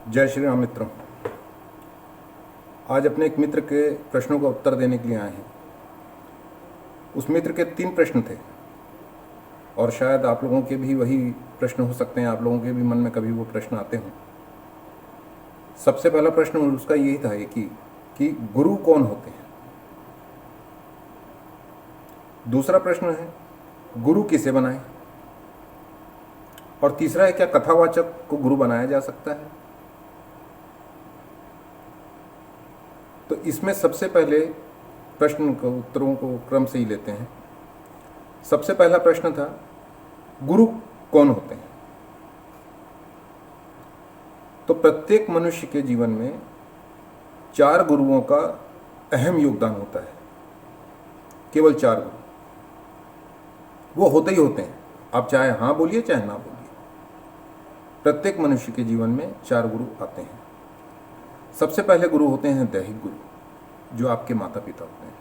जय श्री राम मित्रों। आज अपने एक मित्र के प्रश्नों का उत्तर देने के लिए आए हैं। उस मित्र के 3 प्रश्न थे और शायद आप लोगों के भी वही प्रश्न हो सकते हैं, आप लोगों के भी मन में कभी वो प्रश्न आते हों। सबसे पहला प्रश्न उसका यही था कि गुरु कौन होते हैं। दूसरा प्रश्न है गुरु किसे बनाए, और तीसरा है क्या कथावाचक को गुरु बनाया जा सकता है। तो इसमें सबसे पहले प्रश्न को उत्तरों को क्रम से ही लेते हैं। सबसे पहला प्रश्न था गुरु कौन होते हैं। तो प्रत्येक मनुष्य के जीवन में 4 गुरुओं का अहम योगदान होता है। केवल 4 गुरु वो होते ही होते हैं, आप चाहे हाँ बोलिए चाहे ना बोलिए। प्रत्येक मनुष्य के जीवन में 4 गुरु आते हैं। सबसे पहले गुरु होते हैं दैहिक गुरु, जो आपके माता पिता होते हैं।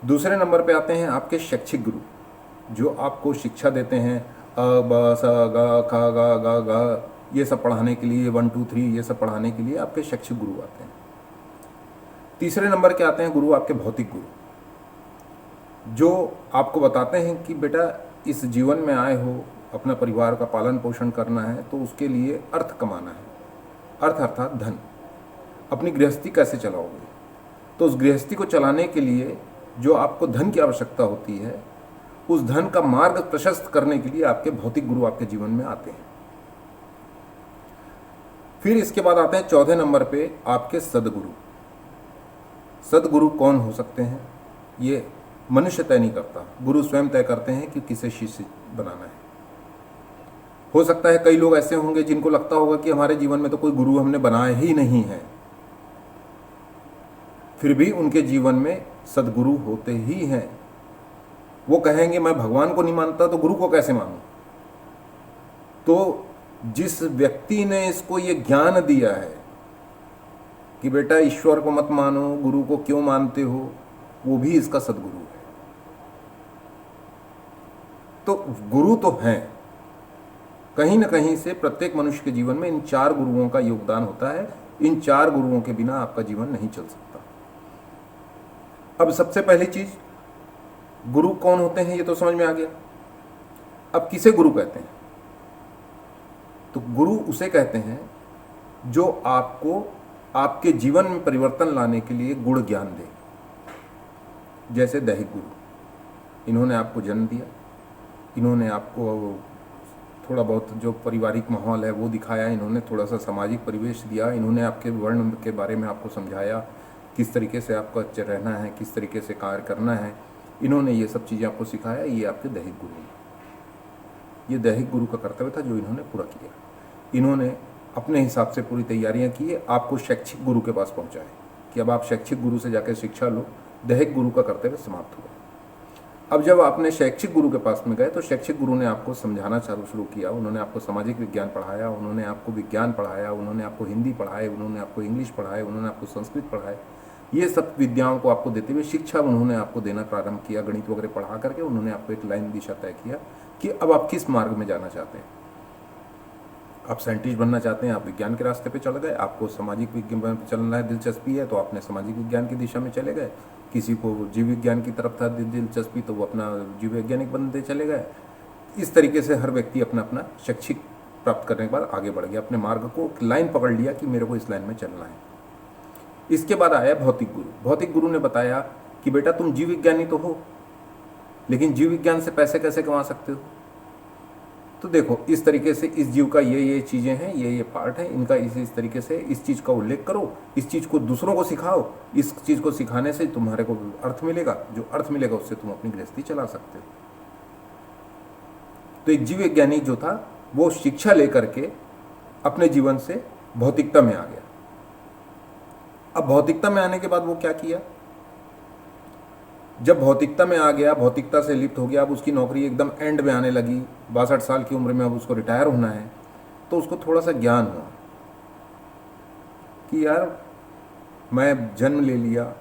दूसरे नंबर पे आते हैं आपके शैक्षिक गुरु, जो आपको शिक्षा देते हैं अ ब स ग ख ग ग घ ये सब पढ़ाने के लिए, 1 2 3 ये सब पढ़ाने के लिए आपके शैक्षिक गुरु आते हैं। तीसरे नंबर के आते हैं गुरु आपके भौतिक गुरु, जो आपको बताते हैं कि बेटा इस जीवन में आए हो, अपना परिवार का पालन पोषण करना है, तो उसके लिए अर्थ कमाना है। अर्थ अर्थात धन। अपनी गृहस्थी कैसे चलाओगे, तो उस गृहस्थी को चलाने के लिए जो आपको धन की आवश्यकता होती है, उस धन का मार्ग प्रशस्त करने के लिए आपके भौतिक गुरु आपके जीवन में आते हैं। फिर इसके बाद आते हैं चौथे नंबर पे आपके सदगुरु। सदगुरु कौन हो सकते हैं, ये मनुष्य तय नहीं करता, गुरु स्वयं तय करते हैं कि किसे शिष्य बनाना है। हो सकता है कई लोग ऐसे होंगे जिनको लगता होगा कि हमारे जीवन में तो कोई गुरु हमने बनाया ही नहीं है, फिर भी उनके जीवन में सदगुरु होते ही हैं। वो कहेंगे मैं भगवान को नहीं मानता तो गुरु को कैसे मानूं। तो जिस व्यक्ति ने इसको ये ज्ञान दिया है कि बेटा ईश्वर को मत मानो, गुरु को क्यों मानते हो, वो भी इसका सदगुरु है। तो गुरु तो हैं, कहीं ना कहीं से प्रत्येक मनुष्य के जीवन में इन 4 गुरुओं का योगदान होता है। इन 4 गुरुओं के बिना आपका जीवन नहीं चल सकता। अब सबसे पहली चीज, गुरु कौन होते हैं ये तो समझ में आ गया। अब किसे गुरु कहते हैं, तो गुरु उसे कहते हैं जो आपको आपके जीवन में परिवर्तन लाने के लिए गुण ज्ञान दे। जैसे दैहिक गुरु, इन्होंने आपको जन्म दिया, इन्होंने आपको थोड़ा बहुत जो पारिवारिक माहौल है वो दिखाया, इन्होंने थोड़ा सा सामाजिक परिवेश दिया, इन्होंने आपके वर्ण के बारे में आपको समझाया, किस तरीके से आपको रहना है, किस तरीके से कार्य करना है, इन्होंने ये सब चीज़ें आपको सिखाया। ये आपके दैहिक गुरु हैं। ये दैहिक गुरु का कर्तव्य था जो इन्होंने पूरा किया। इन्होंने अपने हिसाब से पूरी तैयारियां की, आपको शैक्षिक गुरु के पास पहुंचाए कि अब आप शैक्षिक गुरु से जाकर शिक्षा लो। दैहिक गुरु का कर्तव्य समाप्त हुआ। अब जब आपने शैक्षिक गुरु के पास में गए तो शैक्षिक गुरु ने आपको समझाना शुरू किया। उन्होंने आपको सामाजिक विज्ञान पढ़ाया, उन्होंने आपको विज्ञान पढ़ाया, उन्होंने आपको हिंदी पढ़ाए, उन्होंने आपको इंग्लिश पढ़ाए, उन्होंने आपको संस्कृत पढ़ाए। ये सब विद्याओं को आपको देते हुए शिक्षा उन्होंने आपको देना प्रारंभ किया। गणित वगैरह पढ़ा करके उन्होंने आपको एक लाइन दिशा तय किया कि अब आप किस मार्ग में जाना चाहते हैं। आप साइंटिस्ट बनना चाहते हैं, आप विज्ञान के रास्ते पे चले गए। आपको सामाजिक विज्ञान पे चलना है, दिलचस्पी है, तो आपने सामाजिक विज्ञान की दिशा में चले गए। किसी को जीव विज्ञान की तरफ था दिलचस्पी, तो वो अपना जीव वैज्ञानिक बनते चले गए। इस तरीके से हर व्यक्ति अपना अपना शैक्षिक प्राप्त करने के बाद आगे बढ़ गया, अपने मार्ग को लाइन पकड़ लिया कि मेरे को इस लाइन में चलना है। इसके बाद आया भौतिक गुरु। भौतिक गुरु ने बताया कि बेटा तुम जीव विज्ञानी तो हो, लेकिन जीव विज्ञान से पैसे कैसे कमा सकते हो। तो देखो इस तरीके से इस जीव का ये चीज़ें हैं, ये पार्ट है इनका, इस तरीके से इस चीज़ का उल्लेख करो, इस चीज़ को दूसरों को सिखाओ। इस चीज़ को सिखाने से तुम्हारे को अर्थ मिलेगा, जो अर्थ मिलेगा उससे तुम अपनी गृहस्थी चला सकते हो। तो एक जीव वैज्ञानिक जो था वो शिक्षा लेकर के अपने जीवन से भौतिकता में आ गया। अब भौतिकता में आने के बाद वो क्या किया, जब भौतिकता में आ गया, भौतिकता से लिप्त हो गया, अब उसकी नौकरी एकदम एंड में आने लगी, 62 साल की उम्र में अब उसको रिटायर होना है, तो उसको थोड़ा सा ज्ञान हुआ कि यार मैं जन्म ले लिया,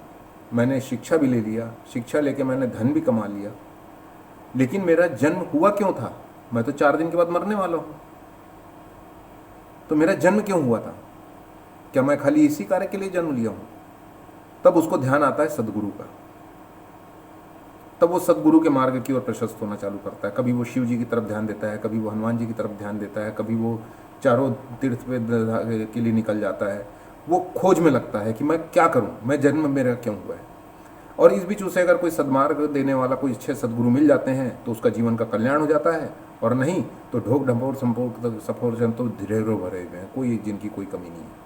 मैंने शिक्षा भी ले लिया, शिक्षा लेके मैंने धन भी कमा लिया, लेकिन मेरा जन्म हुआ क्यों था, मैं तो 4 दिन के बाद मरने वाला हूँ। तो मेरा जन्म क्यों हुआ था? क्या मैं खाली इसी कार्य के लिए जन्म लिया हूं? तब उसको ध्यान आता है सदगुरु का। तब वो सदगुरु के मार्ग की ओर प्रशस्त होना चालू करता है। कभी वो शिव जी की तरफ ध्यान देता है, कभी वो हनुमान जी की तरफ ध्यान देता है, कभी वो चारों तीर्थ पे के लिए निकल जाता है। वो खोज में लगता है कि मैं क्या करूं, मैं जन्म मेरा क्यों हुआ है। और इस बीच उसे अगर कोई सदमार्ग देने वाला कोई अच्छे सदगुरु मिल जाते हैं तो उसका जीवन का कल्याण हो जाता है, और नहीं तो ढोक ढपोर संपोक सफोरजन तो ढेरों भरे हुए हैं, कोई जिनकी कोई कमी नहीं है।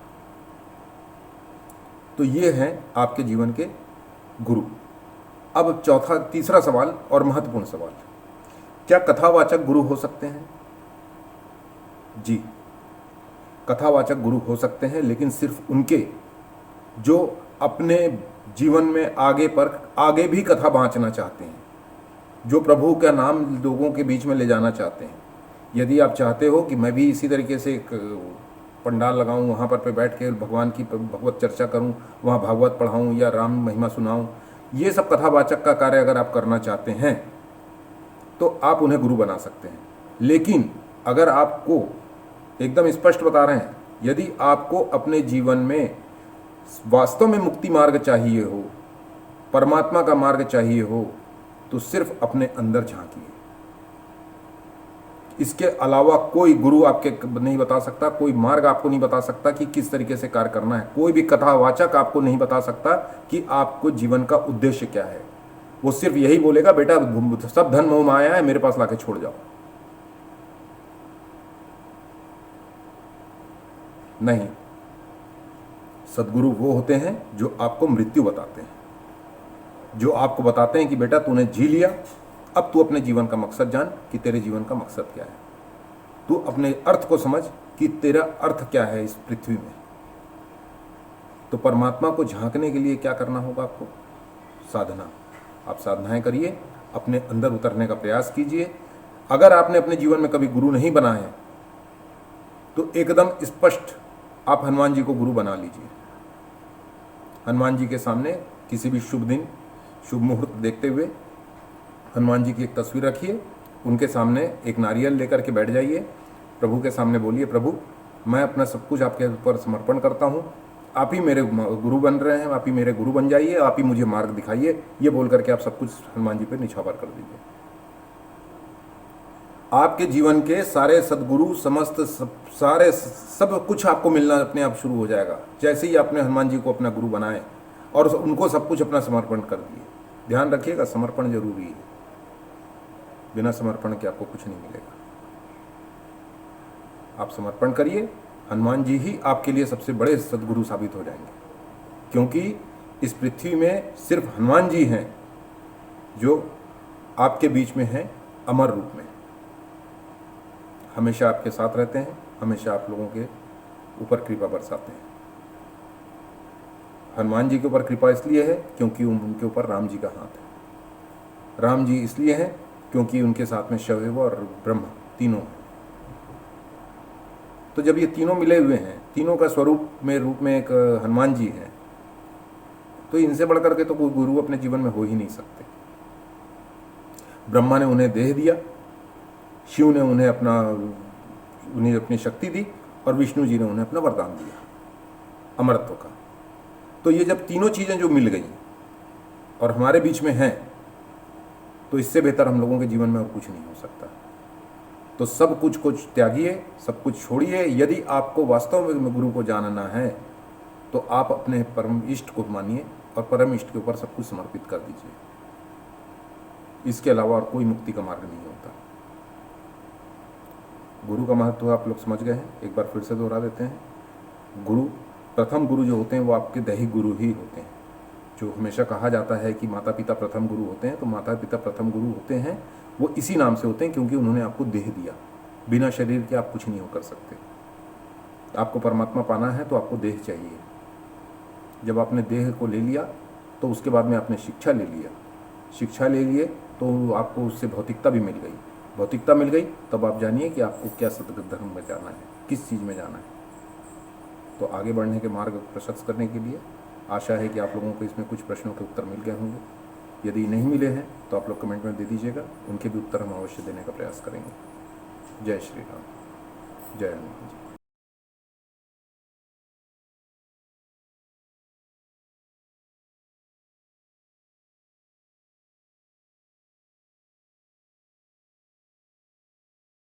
तो ये हैं आपके जीवन के गुरु। अब तीसरा सवाल और महत्वपूर्ण सवाल, क्या कथावाचक गुरु हो सकते हैं? जी, कथावाचक गुरु हो सकते हैं, लेकिन सिर्फ उनके जो अपने जीवन में आगे भी कथा बाँचना चाहते हैं, जो प्रभु का नाम लोगों के बीच में ले जाना चाहते हैं। यदि आप चाहते हो कि मैं भी इसी तरीके से एक पंडाल लगाऊं, वहाँ पर बैठ के भगवान की भगवत चर्चा करूं, वहाँ भागवत पढ़ाऊं या राम महिमा सुनाऊं, ये सब कथावाचक का कार्य अगर आप करना चाहते हैं तो आप उन्हें गुरु बना सकते हैं। लेकिन अगर आपको एकदम स्पष्ट बता रहे हैं, यदि आपको अपने जीवन में वास्तव में मुक्ति मार्ग चाहिए हो, परमात्मा का मार्ग चाहिए हो, तो सिर्फ अपने अंदर झांकिए। इसके अलावा कोई गुरु आपके नहीं बता सकता, कोई मार्ग आपको नहीं बता सकता कि किस तरीके से कार्य करना है। कोई भी कथावाचक आपको नहीं बता सकता कि आपको जीवन का उद्देश्य क्या है। वो सिर्फ यही बोलेगा, बेटा सब धन मोह माया है, मेरे पास लाके छोड़ जाओ। नहीं, सदगुरु वो होते हैं जो आपको मृत्यु बताते हैं, जो आपको बताते हैं कि बेटा तूने जी लिया, अब तू अपने जीवन का मकसद जान कि तेरे जीवन का मकसद क्या है। तू अपने अर्थ को समझ कि तेरा अर्थ क्या है इस पृथ्वी में। तो परमात्मा को झांकने के लिए क्या करना होगा आपको? साधना। आप साधनाएं करिए, अपने अंदर उतरने का प्रयास कीजिए। अगर आपने अपने जीवन में कभी गुरु नहीं बना है तो एकदम स्पष्ट आप हनुमान जी को गुरु बना लीजिए। हनुमान जी के सामने किसी भी शुभ दिन, शुभ मुहूर्त देखते हुए हनुमान जी की एक तस्वीर रखिए, उनके सामने एक नारियल लेकर के बैठ जाइए, प्रभु के सामने बोलिए, प्रभु मैं अपना सब कुछ आपके ऊपर समर्पण करता हूँ, आप ही मेरे गुरु बन रहे हैं, आप ही मेरे गुरु बन जाइए, आप ही मुझे मार्ग दिखाइए। ये बोल करके आप सब कुछ हनुमान जी पर निछावर कर दीजिए। आपके जीवन के सारे सदगुरु समस्त सब कुछ आपको मिलना अपने आप शुरू हो जाएगा, जैसे ही आपने हनुमान जी को अपना गुरु बनाए और उनको सब कुछ अपना समर्पण कर दिए। ध्यान रखिएगा, समर्पण जरूरी है, बिना समर्पण के आपको कुछ नहीं मिलेगा। आप समर्पण करिए, हनुमान जी ही आपके लिए सबसे बड़े सदगुरु साबित हो जाएंगे, क्योंकि इस पृथ्वी में सिर्फ हनुमान जी हैं जो आपके बीच में हैं अमर रूप में, हमेशा आपके साथ रहते हैं, हमेशा आप लोगों के ऊपर कृपा बरसाते हैं। हनुमान जी के ऊपर कृपा इसलिए है क्योंकि उनके ऊपर राम जी का हाथ है। राम जी इसलिए हैं क्योंकि उनके साथ में शिव और ब्रह्मा तीनों हैं। तो जब ये तीनों मिले हुए हैं, तीनों का रूप में एक हनुमान जी है, तो इनसे बढ़कर के तो कोई गुरु अपने जीवन में हो ही नहीं सकते। ब्रह्मा ने उन्हें देह दिया, शिव ने उन्हें अपनी शक्ति दी, और विष्णु जी ने उन्हें अपना वरदान दिया अमरत्व का। तो ये जब तीनों चीजें जो मिल गई और हमारे बीच में हैं, तो इससे बेहतर हम लोगों के जीवन में और कुछ नहीं हो सकता। तो सब कुछ त्यागिए, सब कुछ छोड़िए। यदि आपको वास्तव में गुरु को जानना है तो आप अपने परम इष्ट को मानिए और परम इष्ट के ऊपर सब कुछ समर्पित कर दीजिए। इसके अलावा और कोई मुक्ति का मार्ग नहीं होता। गुरु का महत्व आप लोग समझ गए हैं, एक बार फिर से दोहरा देते हैं। प्रथम गुरु जो होते हैं वो आपके दैहिक गुरु ही होते हैं। जो हमेशा कहा जाता है कि माता पिता प्रथम गुरु होते हैं, तो माता पिता प्रथम गुरु होते हैं वो इसी नाम से होते हैं क्योंकि उन्होंने आपको देह दिया। बिना शरीर के आप कुछ नहीं कर सकते। आपको परमात्मा पाना है तो आपको देह चाहिए। जब आपने देह को ले लिया तो उसके बाद में आपने शिक्षा ले लिया। शिक्षा ले लिए तो आपको उससे भौतिकता भी मिल गई। भौतिकता मिल गई तब आप जानिए कि आपको क्या सतगत धर्म में जाना है, किस चीज़ में जाना है। तो आगे बढ़ने के मार्ग प्रशस्त करने के लिए आशा है कि आप लोगों को इसमें कुछ प्रश्नों के उत्तर मिल गए होंगे। यदि नहीं मिले हैं तो आप लोग कमेंट में दे दीजिएगा, उनके भी उत्तर हम अवश्य देने का प्रयास करेंगे। जय श्री राम, जय हनुमान जी।